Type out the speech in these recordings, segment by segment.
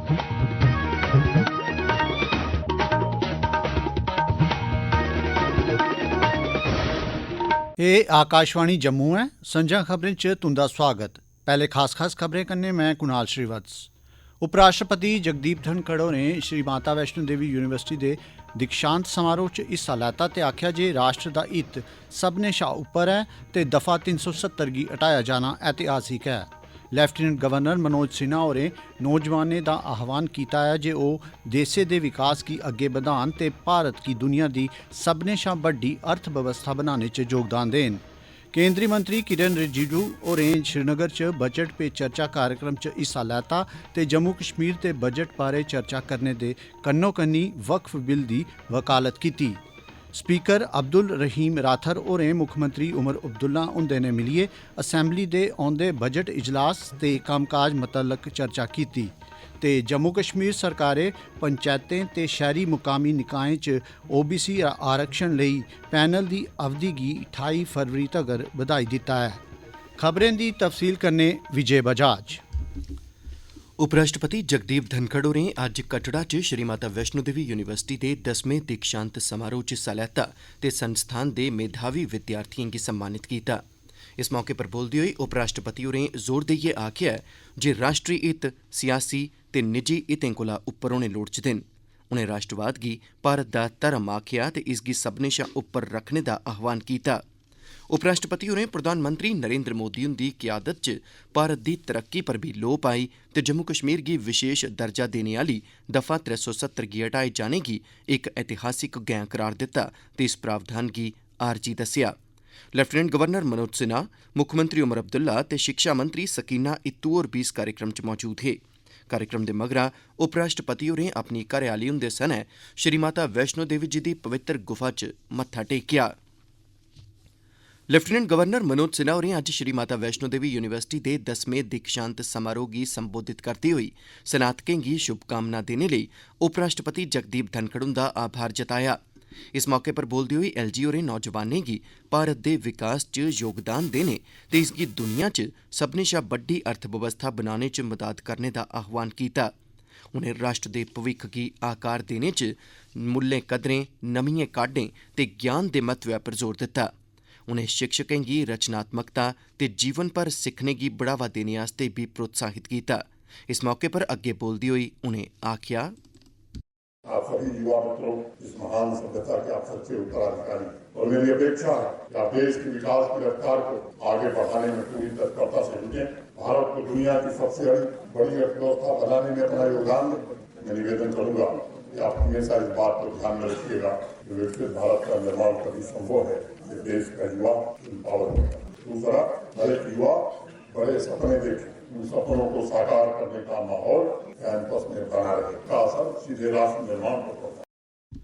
ये आकाशवाणी जम्मू है। संजा खबरें च तुंदा स्वागत। पहले खास खबरें कन्नै मैं कुणाल श्रीवत्स। उपराष्ट्रपति जगदीप धनखड़ होरें श्री माता वैष्णो देवी यूनिवर्सिटी दे दीक्षांत समारोह च हिस्सा लैता ते आखेआ जे राष्ट्र दा हित सभनें शा उप्पर है ते दफा 370 गी हटाया जाना ऐतिहासिक है। लैफ्टिनेंट गवर्नर मनोज सिन्हा होरें नौजवानें दा आह्वान कीता है जे ओह् देसै दे विकास गी अग्गे बधान ते भारत गी दुनिया दी सभनें शा बड्डी अर्थव्यवस्था बनाने च योगदान देन। केंद्रीय मंत्री किरण रिजिजू होरें श्रीनगर च बजट पे चर्चा कार्यक्रम च हिस्सा लैता ते जम्मू कश्मीर ते बजट बारे चर्चा करने दे कन्नो कन्नी वक्फ बिल दी वकालत कीती। स्पीकर अब्दुल रहीम राथर होरें मुक्खमंत्री उमर अब्दुल्ला हुंदे ने मिलियै असैंबली दे औंदे बजट इजलास ते कम्मकाज मतल्लक चर्चा कीती ते जम्मू कश्मीर सरकारै पंचैतें ते शैहरी मुकामी निकायें च OBC आरक्षण लेई पैनल दी अवधि गी 28 फरवरी तगर बधाई दित्ता है। खबरें दी तफसील कन्नै विजय बजाज। उपराष्ट्रपति जगदीप धनखड़ होरें अज्ज कटड़ा च श्री माता वैष्णो देवी यूनिवर्सिटी दे 10वें दीक्षांत समारोह च हिस्सा लैता ते संस्थान दे मेधावी विद्यार्थियें गी सम्मानित कीता। इस मौके पर बोलदे होई उपराष्ट्रपति होरें जोर देइयै आखेआ जे राष्ट्री हित सियासी ते निजी हितें कोला उप्पर होने लोड़चदे न। उनें राष्ट्रवाद गी भारत दा धर्म आखेआ ते इसगी सभनें शा उप्पर रखने दा आह्वान कीता। उपराष्ट्रपति होरें प्रधानमंत्री नरेंद्र मोदी हुंदी क़यादत च भारत दी तरक्की पर बी लोऽ पाई ते जम्मू कश्मीर गी विशेष दर्जा देने आह्ली दफा 370 गी हटाए जाने गी इक ऐतिहासिक गैं करार दित्ता ते इस प्रावधान गी आरजी दस्सेआ। लैफ्टिनेंट गवर्नर मनोज सिन्हा, मुक्खमंत्री उमर अब्दुल्ला ते शिक्षा मंत्री सकीना इत्तू होर बी इस कार्यक्रम च मौजूद हे। कार्यक्रम दे मगरा उपराष्ट्रपति होरें अपनी घरैआह्ली हुंदे सनै श्री माता वैष्णो देवी जी दी पवित्र गुफा च मत्था टेकेआ। लैफ्टिनेंट गवर्नर मनोज सिन्हा होरें अज्ज श्री माता वैष्णो देवी यूनिवर्सिटी दे 10वें दीक्षांत समारोह गी संबोधित करदे होई स्नातकें गी शुभकामनां देने लेई उपराष्ट्रपति जगदीप धनखड़ हुंदा आभार जताया। इस मौके पर बोलदे होई LG होरें नौजवानें गी भारत दे विकास च योगदान देने ते इसगी दुनिया च सभनें शा बड्डी अर्थव्यवस्था बनाने च मदद करने दा आह्वान कीता। उनें राष्ट्र दे भविक्ख गी आकार देने च मुल्लें कदरें, नमियें काह्डें ते ज्ञान दे महत्वै पर जोर दित्ता। उनें शिक्षकें गी रचनात्मकता ते जीवन भर सिक्खने गी बढ़ावा देने आस्तै भी प्रोत्साहित कीता। इस मौके पर अग्गे बोलदे होई उनें आखेआ, आप सभी युवा मित्रों, इस महान सभ्यता के आप सच्चे उत्तराधिकारी और मेरी अपेक्षा है कि आप देश के विकास की रफ्तार को आगे बढ़ाने में पूरी तत्परता से जुटें। भारत को दुनिया की सबसे बड़ी अर्थव्यवस्था बनाने में अपना योगदान दें। मैं निवेदन करूंगा कि आप हमेशा इस बात को ध्यान में रखिएगा कि विकसित भारत का निर्माण कभी संभव है कि देश का युवा एम्पावर होगा। दूसरा, हर एक युवा बड़े सपने देखें, उन सपनों को साकार करने का माहौल कैंपस में बना रहे, का असर सीधे राष्ट्र निर्माण पर पड़ता है।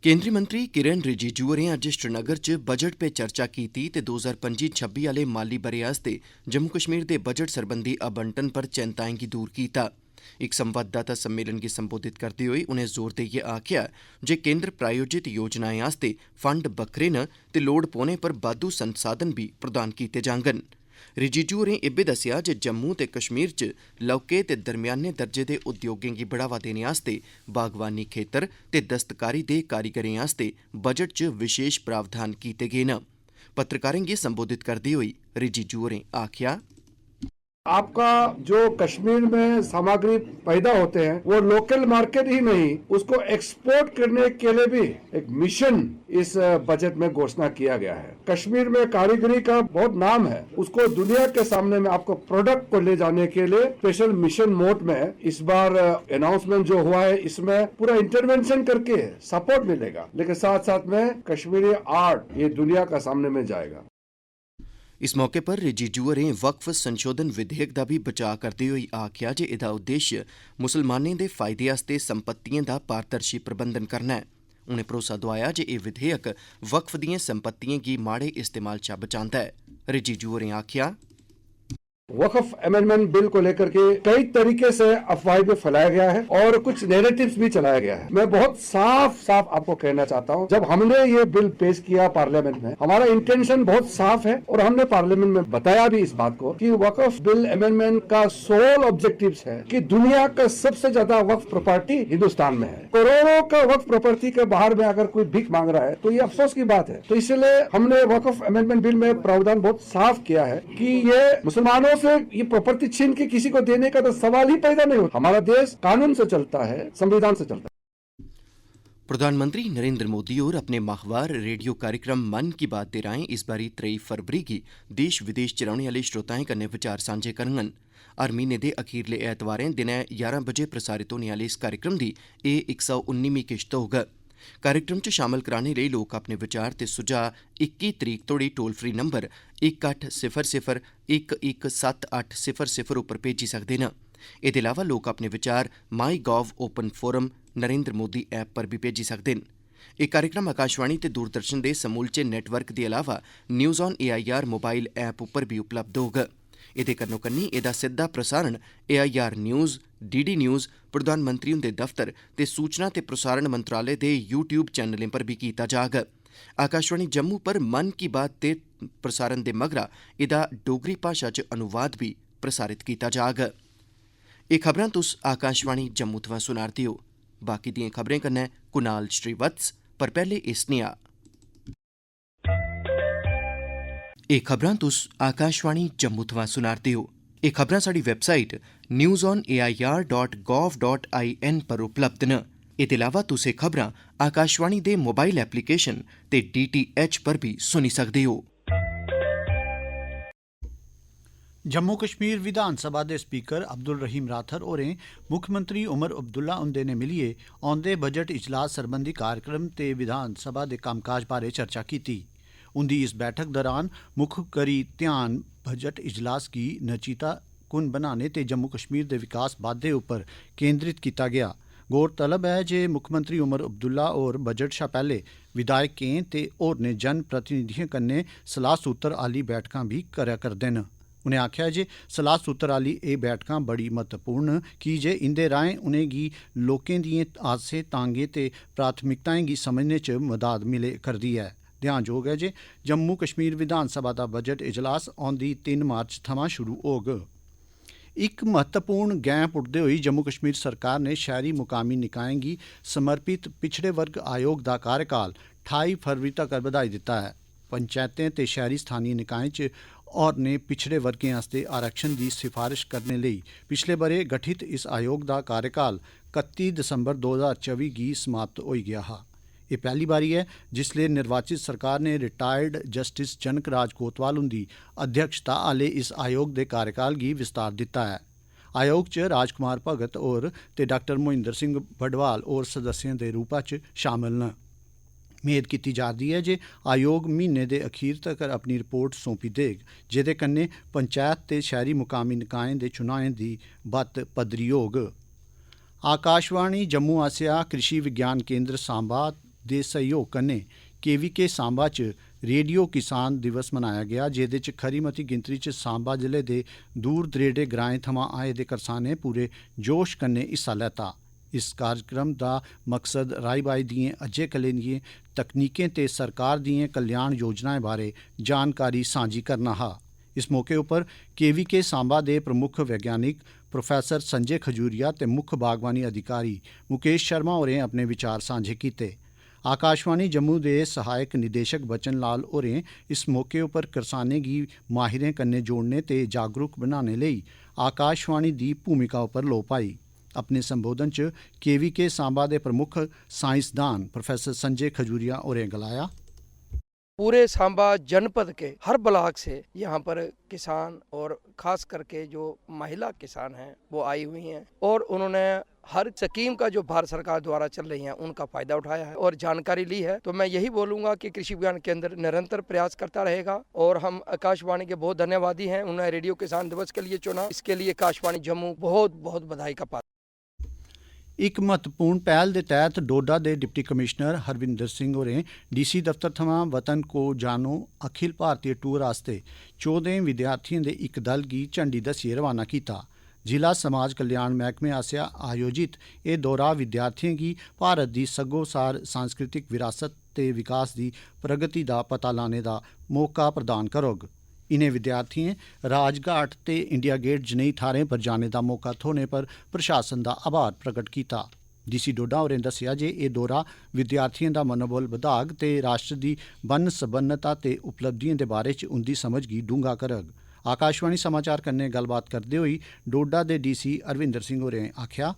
केंद्रीय मंत्री किरण रिजिजू होरें अज्ज श्रीनगर च बजट पे चर्चा कीती ते 2025-26 आह्ले माली ब'रे आस्तै जम्मू कश्मीर दे बजट सरबंधी आवंटन पर चैंताएं गी दूर कीता। इक संवाददाता सम्मेलन गी संबोधित करदे होई उनें जोर देइयै आखेआ जे केंद्र प्रायोजित योजनाएं आस्तै फंड बक्खरे न ते लोड़ पौने पर बाद्धू संसाधन बी प्रदान कीते जाङन। रिजिजू होरें इब्बी दस्सेआ जे जम्मू ते कश्मीर च लौह्के ते दरम्याने दर्जे दे उद्योगें गी बढ़ावा देने आस्तै बागवानी खेतर ते दस्तकारी दे कारीगरें आस्तै बजट च विशेष प्रावधान कीते गे न। पत्रकारें गी संबोधित करदे होई रिजिजू होरें आखेआ, आपका जो कश्मीर में सामग्री पैदा होते हैं वो लोकल मार्केट ही नहीं, उसको एक्सपोर्ट करने के लिए भी एक मिशन इस बजट में घोषणा किया गया है। कश्मीर में कारीगरी का बहुत नाम है, उसको दुनिया के सामने में आपको प्रोडक्ट को ले जाने के लिए स्पेशल मिशन मोड में इस बार अनाउंसमेंट जो हुआ है, इसमें पूरा इंटरवेंशन करके सपोर्ट मिलेगा, लेकिन साथ साथ में कश्मीरी आर्ट ये दुनिया का सामने में जाएगा। इस मौके पर रिजिजू होरें वक्फ संशोधन विधेयक दा भी बचाऽ करदे होई आखेआ जे एह्दा उद्देश्य मुसलमानें दे फायदे आस्तै संपत्तियें दा पारदर्शी प्रबंधन करना ऐ। उनें भरोसा दोआया जे एह् विधेयक वक्फ दिएं संपत्तियें गी माड़े इस्तेमाल शा बचांदा ऐ। रिजिजू होरें आखेआ, वक्फ अमेंडमेंट बिल को लेकर के कई तरीके से अफवाह में फैलाया गया है और कुछ नैरेटिव्स भी चलाया गया है। मैं बहुत साफ आपको कहना चाहता हूं, जब हमने ये बिल पेश किया पार्लियामेंट में, हमारा इंटेंशन बहुत साफ है और हमने पार्लियामेंट में बताया भी इस बात को कि वक्फ बिल अमेंडमेंट का सोल ऑब्जेक्टिव है कि दुनिया का सबसे ज्यादा वक्फ प्रॉपर्टी हिंदुस्तान में है। करोड़ों का वक्फ प्रॉपर्टी के बाहर में अगर कोई भीख मांग रहा है तो ये अफसोस की बात है। तो इसलिए हमने वक्फ अमेंडमेंट बिल में प्रावधान बहुत साफ किया है कि ये मुसलमानों से ये प्रॉपर्टी छीन के किसी को देने का तो सवाल ही पैदा नहीं होता। हमारा देश कानून से चलता है, संविधान से चलता है। प्रधानमंत्री नरेंद्र मोदी होर अपने माहवार रेडियो कार्यक्रम मन की बात दे राएं इस बारी 23 फरवरी गी देश विदेश च रौहने आह्ले श्रोताएं कन्नै विचार सांझे करङन। हर म्हीने दे अखीरले ऐतवारें दिनै 11 बजे प्रसारित होने आह्ले इस कार्यक्रम दी एह् 119वीं किश्त होग। कार्यक्रम च शामल कराने लेई लोक अपने विचार ते सुझाऽ 21 तरीक तोड़ी टोल फ्री नंबर 1800 उप्पर भेजी सकदे न। एह्दे इलावा लोक अपने विचार My Gov open forum Narendra Modi app पर भी भेजी सकदे न। एह् कार्यक्रम आकाशवाणी ते दूरदर्शन दे समूलचे नेटवर्क दे अलावा news on AIR mobile app उप्पर भी उपलब्ध होग। एह्दे कन्नो कन्नी एह्दा सिद्धा प्रसारण AIR न्यूज़, DD न्यूज़, प्रधानमंत्री हुंदे दफ्तर ते सूचना ते प्रसारण मंत्रालय दे YouTube चैनलें पर भी कीता जाग। आकाशवाणी जम्मू पर मन की बात दे प्रसारण दे मगरा एह्दा डोगरी भाशा च अनुवाद भी प्रसारित कीता जाग। एह् खबरां तुस आकाशवाणी जम्मू थमां सुना'रदे ओ। बाकी दिएं खबरें कन्नै कुनाल श्रीवत्स, पर पैह्ले इस नेहा। एह् खबरां तुस आकाशवाणी जम्मू थमां सुना'रदे ओ। एह् खबरां साढ़ी वैबसाइट newsonair.gov.in पर उपलब्ध न। एह्दे इलावा तुस एह् खबरां आकाशवाणी दे मोबाइल एप्लीकेशन ते DTH पर भी सुनी सकदे हो। जम्मू कश्मीर विधान सभा दे स्पीकर अब्दुल रहीम राथर होरें मुक्खमंत्री उमर अब्दुल्ला हुंदे ने मिलियै औंदे बजट इजलास सरबंधी कार्यक्रम ते विधान सभा दे कम्मकाज बारै चर्चा कीती। उंदी इस बैठक दौरान मुक्ख करी ध्यान बजट इजलास गी नचीता कुन बनाने ते जम्मू कश्मीर दे विकास बाद्दे उप्पर केंद्रित कीता गया। गौरतलब है जे मुक्खमंत्री उमर अब्दुल्ला होर बजट शा पैह्ले विधायकें ते होरनें जन प्रतिनिधिएं कन्नै सलाह सूत्र आह्ली बैठकां भी करा करदे न। उनें आखेआ जे सलाह सूत्र आह्ली एह् बैठकां बड़ी महत्वपूर्ण की जे इंदे राहें उनेंगी लोकें दिएं आसें तांगें ते प्राथमिकताएं गी समझने च मदाद मिले करदी ऐ। ध्यानजोग है जे जम्मू कश्मीर विधान सभा दा बजट इजलास औंदी 3 मार्च थमां शुरू होग। इक महत्वपूर्ण गैं पुट्टदे होई जम्मू कश्मीर सरकार ने शहरी मुकामी निकायें गी समर्पित पिछड़े वर्ग आयोग दा कार्यकाल 28 फरवरी तक्कर बधाई दित्ता है। पंचैतें ते शहरी स्थानीय निकायें च होरनें पिछड़े वर्गें आस्तै आरक्षण दी सिफारिश करने लेई पिछले ब'रे गठित इस आयोग दा कार्यकाल 31 दिसंबर 2024 गी समाप्त होई गेआ हा। एह् पैह्ली बारी है जिसलै निर्वाचित सरकार ने रिटायर्ड जस्टिस जनक राज कोतवाल हुंदी अध्यक्षता आह्ले इस आयोग दे कार्यकाल गी विस्तार दित्ता है। आयोग च राजकुमार भगत होर ते डॉक्टर मोहिंदर सिंह बडवाल होर सदस्यें दे रूपा च शामल न। मेद कीती जा'रदी है जे आयोग म्हीने दे अखीर तक्कर अपनी रिपोर्ट सौंपी देग, जेह्दे कन्नै पंचैत ते शहरी मुकामी निकायें दे चुनाएं दी बत्त पद्धरी होग। आकाशवाणी जम्मू आसेआ कृषि विज्ञान केंद्र सांबा दे सहयोग कन्नै KVK सांबा च रेडियो किसान दिवस मनाया गया, जेह्दे च खरी मती गिनतरी च सांबा जिले दे दूर दरेडे ग्राएं थमां आए दे करसानें पूरे जोश कन्नै हिस्सा लैता। इस कार्यक्रम दा मकसद राई बाई दिएं अज्जै कल्लै दिएं तकनीकें ते सरकार दिएं कल्याण योजनाएं बारै जानकारी सांझी करना हा। इस मौके उप्पर KVK सांबा दे प्रमुख वैज्ञानिक प्रोफैसर संजय खजूरिया ते मुक्ख बागवानी अधिकारी मुकेश शर्मा होरें अपने विचार सांझे कीते। आकाशवाणी जम्मू दे सहायक निदेशक बचन लाल होरें इस मौके उप्पर करसानें गी माहिरें कन्नै जोड़ने ते जागरूक बनाने लेई आकाशवाणी दी भूमिका उप्पर लोऽ पाई। अपने संबोधन च KVK सांबा दे प्रमुख साइंसदान प्रोफैसर संजय खजूरिया होरें गलाया, पूरे सांबा जनपद के हर ब्लॉक से यहाँ पर किसान और खास करके जो महिला किसान हैं वो आई हुई हैं और उन्होंने हर स्कीम का जो भारत सरकार द्वारा चल रही है उनका फायदा उठाया है और जानकारी ली है। तो मैं यही बोलूँगा कि कृषि विज्ञान केंद्र निरंतर प्रयास करता रहेगा और हम आकाशवाणी के बहुत धन्यवादी हैं। उन्होंने रेडियो किसान दिवस के लिए चुना, इसके लिए आकाशवाणी जम्मू बहुत बहुत बधाई का पात्र। एक महत्वपूर्ण पहल के तहत डोडा के डिप्टी कमिश्नर हरविंदर सिंह होरें DC दफ्तर थमां वतन को जानो अखिल भारतीय टूर आस्ते 14 विद्यार्थियों के एक दल की झंडी दस्सिए रवाना किया। जिला समाज कल्याण महकमे आसेआ आयोजित यह दौरा विद्यार्थियों की भारत की सग्गोसार सांस्कृतिक विरासत ते विकास की प्रगति का पता लाने का मौका प्रदान करोग। इन्हें विद्यार्थियों राजघाट ते इंडिया गेट जनेही थारें पर जाने का मौका थ्होने पर प्रशासन का आभार प्रकट किया। DC डोडा होरें दस्सिया जे यह दौरा विद्यार्थियों का मनोबल बधाग ते राष्ट्र की बन्न सबन्नता ते उपलब्धियों के बारे च उनकी समझ गी डूंगा करग। आकाशवाणी समाचार कन्नै गलबात करते हुए डोडा के DC हरविंदर सिंह होरें आख्या,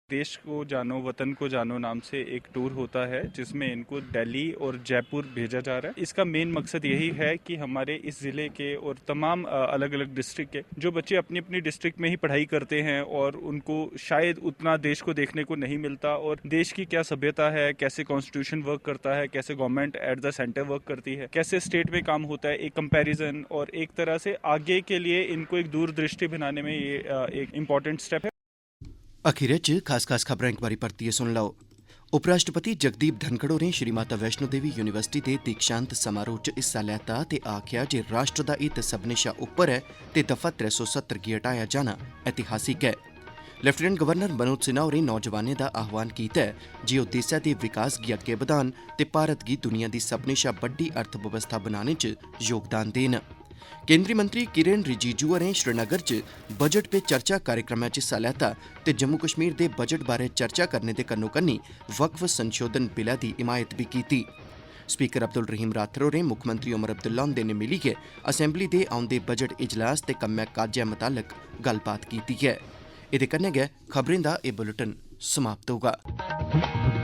देश को जानो वतन को जानो नाम से एक टूर होता है जिसमें इनको दिल्ली और जयपुर भेजा जा रहा है। इसका मेन मकसद यही है कि हमारे इस जिले के और तमाम अलग अलग डिस्ट्रिक्ट के जो बच्चे अपनी अपनी डिस्ट्रिक्ट में ही पढ़ाई करते हैं और उनको शायद उतना देश को देखने को नहीं मिलता और देश की क्या सभ्यता है, कैसे कॉन्स्टिट्यूशन वर्क करता है, कैसे government at the centre work करती है, कैसे स्टेट में काम होता है, एक कंपैरिजन और एक तरह से आगे के लिए इनको एक दूरदृष्टि बनाने में ये एक इम्पॉर्टेंट स्टेप है। अखीर च खास खबरां एक बारी परतियै सुन लओ। उपराष्ट्रपति जगदीप धनखड़ होरें श्री माता वैष्णो देवी यूनिवर्सिटी दे दीक्षांत समारोह च हिस्सा लैता ते आखेआ जे राष्ट्र दा हित सभनें शा उप्पर है ते दफा 370 गी हटाया जाना ऐतिहासिक है। लेफ्टिनेंट गवर्नर मनोज सिन्हा होरें नौजवानें दा आह्वान कीता है जे ओह् देसै दे विकास गी अग्गे बधान ते भारत गी दुनिया दी सभनें शा बड्डी अर्थव्यवस्था बनाने च योगदान देन। केंद्रीय मंत्री किरण रिजिजू होरें श्रीनगर च बजट पे चर्चा कार्यक्रम च हिस्सा लैता ते जम्मू कश्मीर दे बजट बारे चर्चा करने दे कन्नो-कन्नी वक्फ संशोधन बिलै दी हिमायत भी कीती। स्पीकर अब्दुल रहीम राथर होरें मुक्खमंत्री उमर अब्दुल्ला हुंदे ने मिलियै असैंबली दे औंदे बजट इजलास ते कम्मै काजै मुतालक गल्लबात कीती ऐ। एह्दे कन्नै गै खबरें दा एह् बुलेटिन समाप्त होगा।